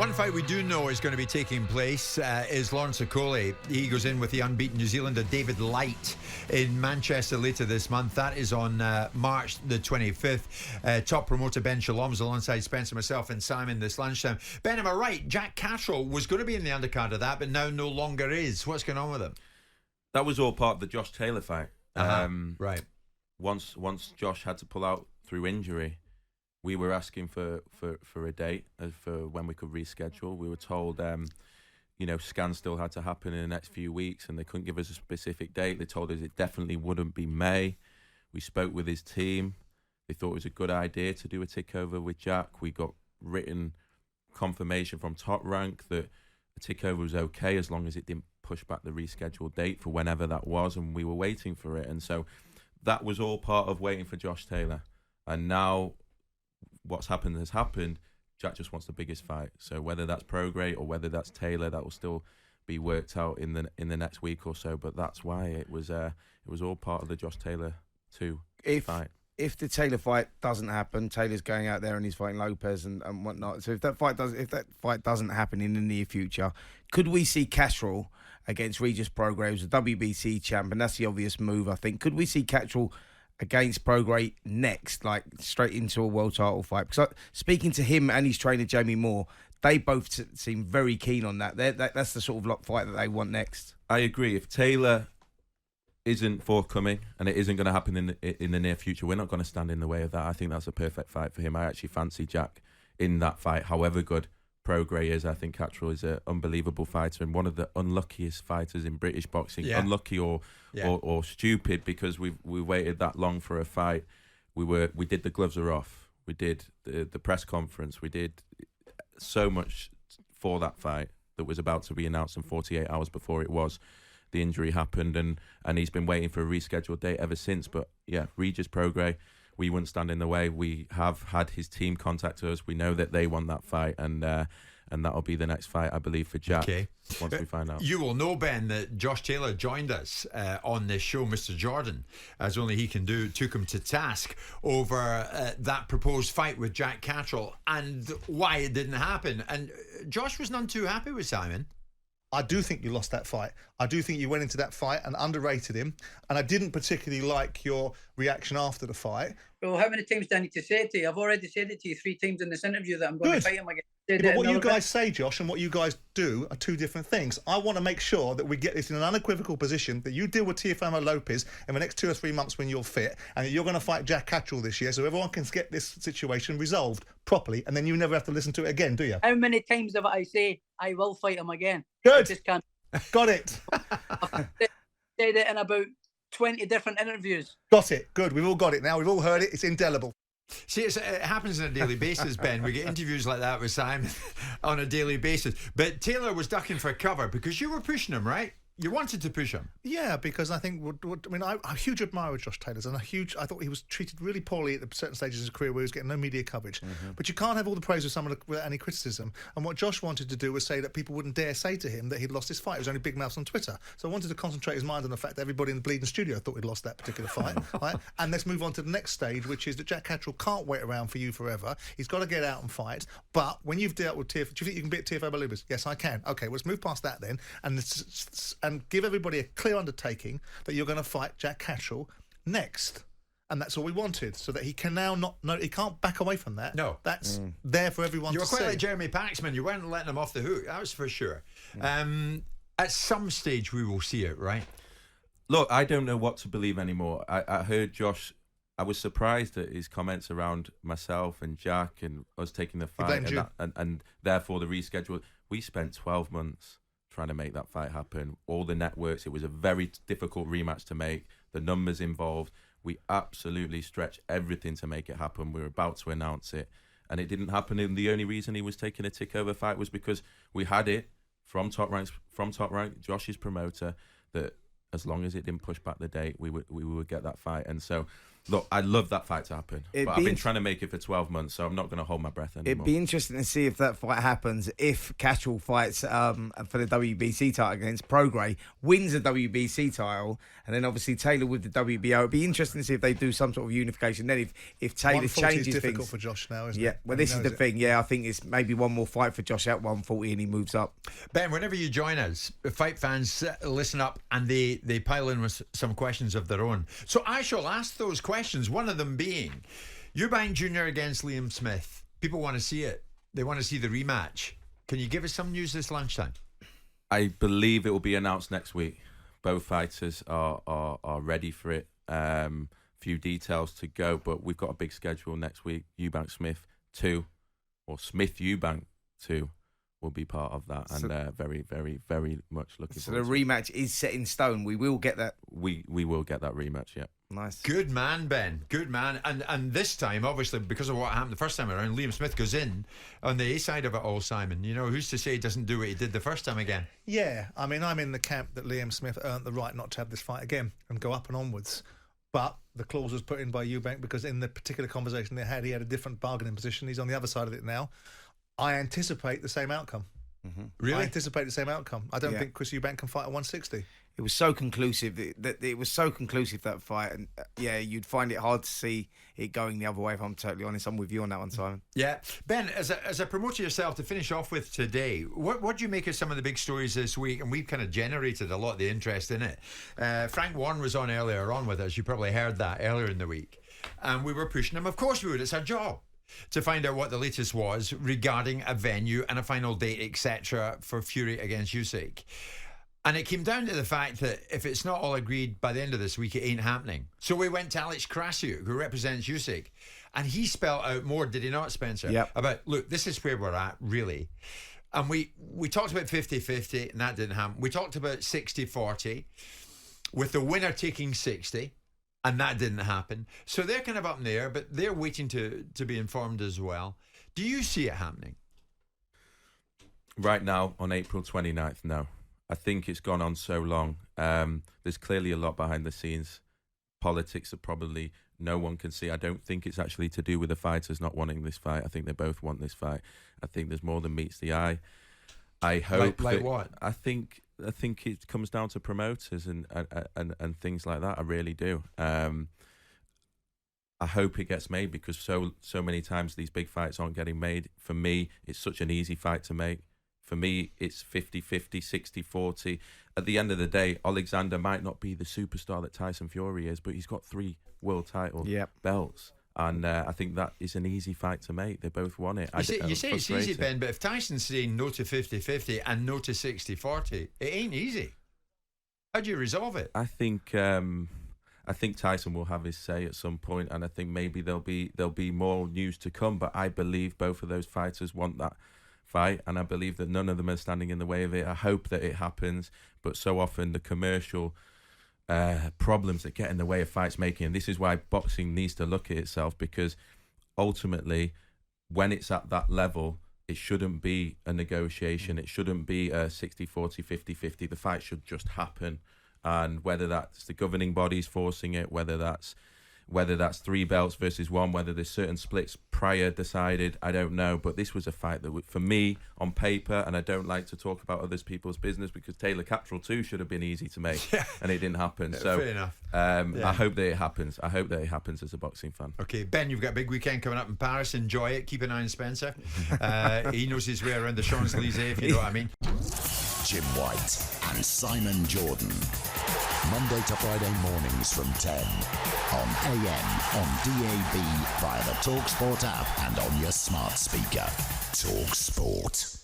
One fight we do know is going to be taking place is Lawrence Okolie. He goes in with the unbeaten New Zealander David Light in Manchester later this month. That is on March the 25th. Top promoter Ben Shalom is alongside Spencer, myself and Simon this lunchtime. Ben, am I right? Jack Catterall was going to be in the undercard of that, but now no longer is. What's going on with him? That was all part of the Josh Taylor fight. Right. Once Josh had to pull out through injury, we were asking for a date for when we could reschedule. We were told, scans still had to happen in the next few weeks, and they couldn't give us a specific date. They told us it definitely wouldn't be May. We spoke with his team. They thought it was a good idea to do a takeover with Jack. We got written confirmation from Top Rank that a takeover was okay as long as it didn't push back the rescheduled date for whenever that was, and we were waiting for it. And so that was all part of waiting for Josh Taylor. And now what's happened has happened. Jack just wants the biggest fight. So whether that's Prograis or whether that's Taylor, that will still be worked out in the next week or so. But that's why it was all part of the Josh Taylor 2 fight. If the Taylor fight doesn't happen, Taylor's going out there and he's fighting Lopez and whatnot. So if that fight doesn't happen in the near future, could we see Catterall against Regis Prograis, the WBC champ? And that's the obvious move, I think. Could we see Catterall against Prograis next, like straight into a world title fight? Because speaking to him and his trainer Jamie Moore, they both seem very keen on that. That's the sort of fight that they want next. I agree. If Taylor isn't forthcoming and it isn't going to happen in the near future, we're not going to stand in the way of that. I think that's a perfect fight for him. I actually fancy Jack in that fight. However good Prograis is, I think Catterall is an unbelievable fighter and one of the unluckiest fighters in British boxing. Yeah. Unlucky or stupid, because we waited that long for a fight. We did the gloves are off. We did the press conference. We did so much for that fight that was about to be announced, and 48 hours before the injury happened, and he's been waiting for a rescheduled date ever since. But yeah, Regis Prograis, we wouldn't stand in the way. We have had his team contact us. We know that they want that fight, and that'll be the next fight, I believe, for Jack. Okay. Once we find out. You will know, Ben, that Josh Taylor joined us on this show, Mr. Jordan, as only he can do, took him to task over that proposed fight with Jack Catterall and why it didn't happen. And Josh was none too happy with Simon. I do think you lost that fight. I do think you went into that fight and underrated him. And I didn't particularly like your reaction after the fight. Well, how many times do I need to say it to you? I've already said it to you 3 times in this interview that I'm going to fight him again. Yeah, but what you guys say, Josh, and what you guys do are 2 different things. I want to make sure that we get this in an unequivocal position, that you deal with Teofimo Lopez in the next 2 or 3 months when you're fit, and that you're going to fight Jack Catterall this year, so everyone can get this situation resolved properly, and then you never have to listen to it again, do you? How many times have I say I will fight him again? Good. I just can't. Got it. I've said it in about 20 different interviews. Got it. Good. We've all got it now. We've all heard it. It's indelible. See, it happens on a daily basis, Ben. We get interviews like that with Simon on a daily basis. But Taylor was ducking for cover because you were pushing him, right? You wanted to push him. Yeah, because I think, I'm a huge admirer of Josh Taylor's, and I thought he was treated really poorly at certain stages of his career where he was getting no media coverage. Mm-hmm. But you can't have all the praise of someone without any criticism. And what Josh wanted to do was say that people wouldn't dare say to him that he'd lost his fight. It was only big mouths on Twitter. So I wanted to concentrate his mind on the fact that everybody in the bleeding studio thought he'd lost that particular fight. Right? And let's move on to the next stage, which is that Jack Catterall can't wait around for you forever. He's got to get out and fight. But when you've dealt with Teofimo, do you think you can beat Teofimo Lopez? Yes, I can. Okay, let's move past that then and give everybody a clear undertaking that you're going to fight Jack Catterall next, and that's all we wanted, so that he can now he can't back away from that. No, that's there for everyone to see. You were quite like Jeremy Paxman. You weren't letting him off the hook. That was for sure. At some stage, we will see it, right? Look, I don't know what to believe anymore. I heard Josh. I was surprised at his comments around myself and Jack and us taking the fight, and therefore the reschedule. We spent 12 months trying to make that fight happen. All the networks, it was a very difficult rematch to make. The numbers involved, we absolutely stretched everything to make it happen. We were about to announce it, and it didn't happen. And the only reason he was taking a tick-over fight was because we had it from Top Rank, Josh's promoter, that as long as it didn't push back the date, we would get that fight. And so Look, I'd love that fight to happen, It'd but be I've been trying to make it for 12 months, so I'm not going to hold my breath anymore. It'd be interesting to see if that fight happens. If Catterall fights for the WBC title against Prograis, wins the WBC title, and then obviously Taylor with the WBO. It'd be interesting to see if they do some sort of unification. Then if Taylor 140 changes is difficult things for Josh now, isn't yeah, it? well, this is the thing. Yeah, I think it's maybe one more fight for Josh at 140 and he moves up. Ben, whenever you join us, fight fans listen up and they pile in with some questions of their own. So I shall ask those questions, one of them being Eubank Jr. against Liam Smith. People want to see it. They want to see the rematch. Can you give us some news this lunchtime? I believe it will be announced next week. Both fighters are ready for it. Few details to go, but we've got a big schedule next week. Eubank Smith 2, or Smith Eubank 2 will be part of that, and very, very, very much looking forward. So the rematch is set in stone. We will get that. We will get that rematch. Yeah. Nice. Good man, Ben. Good man. And this time, obviously, because of what happened the first time around, Liam Smith goes in on the A side of it all, Simon. You know, who's to say he doesn't do what he did the first time again? Yeah, I mean, I'm in the camp that Liam Smith earned the right not to have this fight again and go up and onwards. But the clause was put in by Eubank because in the particular conversation they had, he had a different bargaining position. He's on the other side of it now. I anticipate the same outcome. Mm-hmm. Really? I anticipate the same outcome. I don't think Chris Eubank can fight at 160. It was so conclusive. It was so conclusive, that fight. And yeah, you'd find it hard to see it going the other way, if I'm totally honest. I'm with you on that one, Simon. Yeah. Ben, as a promoter yourself, to finish off with today, what do you make of some of the big stories this week? And we've kind of generated a lot of the interest in it. Frank Warren was on earlier on with us. You probably heard that earlier in the week. And we were pushing him. Of course we would. It's our job to find out what the latest was regarding a venue and a final date, etc., for Fury against Usyk. And it came down to the fact that if it's not all agreed by the end of this week, it ain't happening. So we went to Alex Krasiuk, who represents Usyk, and he spelled out more, did he not, Spencer? Yep. About, look, this is where we're at, really. And we talked about 50-50, and that didn't happen. We talked about 60-40, with the winner taking 60, and that didn't happen. So they're kind of up in the air, but they're waiting to be informed as well. Do you see it happening? Right now, on April 29th, no. I think it's gone on so long. There's clearly a lot behind the scenes. Politics that probably no one can see. I don't think it's actually to do with the fighters not wanting this fight. I think they both want this fight. I think there's more than meets the eye. I hope like that, what? I think it comes down to promoters and things like that. I really do. I hope it gets made, because so many times these big fights aren't getting made. For me, it's such an easy fight to make. For me, it's 50-50, 60-40. At the end of the day, Alexander might not be the superstar that Tyson Fury is, but he's got 3 world title belts. And I think that is an easy fight to make. They both want it. You say it's easy, Ben, but if Tyson's saying no to 50-50 and no to 60-40, it ain't easy. How do you resolve it? I think Tyson will have his say at some point, and I think maybe there'll be more news to come. But I believe both of those fighters want that fight, and I believe that none of them are standing in the way of it. I hope that it happens, but so often the commercial problems that get in the way of fights making, and this is why boxing needs to look at itself, because ultimately when it's at that level, it shouldn't be a negotiation, it shouldn't be a 60-40, 50-50. The fight should just happen, and whether that's the governing bodies forcing it, whether that's 3 belts versus 1, whether there's certain splits prior decided, I don't know. But this was a fight that, for me, on paper, and I don't like to talk about other people's business, because Taylor Catterall too should have been easy to make, and it didn't happen. So fair enough. I hope that it happens. I hope that it happens as a boxing fan. Okay, Ben, you've got a big weekend coming up in Paris. Enjoy it. Keep an eye on Spencer. He knows his way around the Champs-Elysees, if you know what I mean. Jim White and Simon Jordan. Monday to Friday mornings from 10 on AM, on DAB, via the talkSPORT app and on your smart speaker. talkSPORT.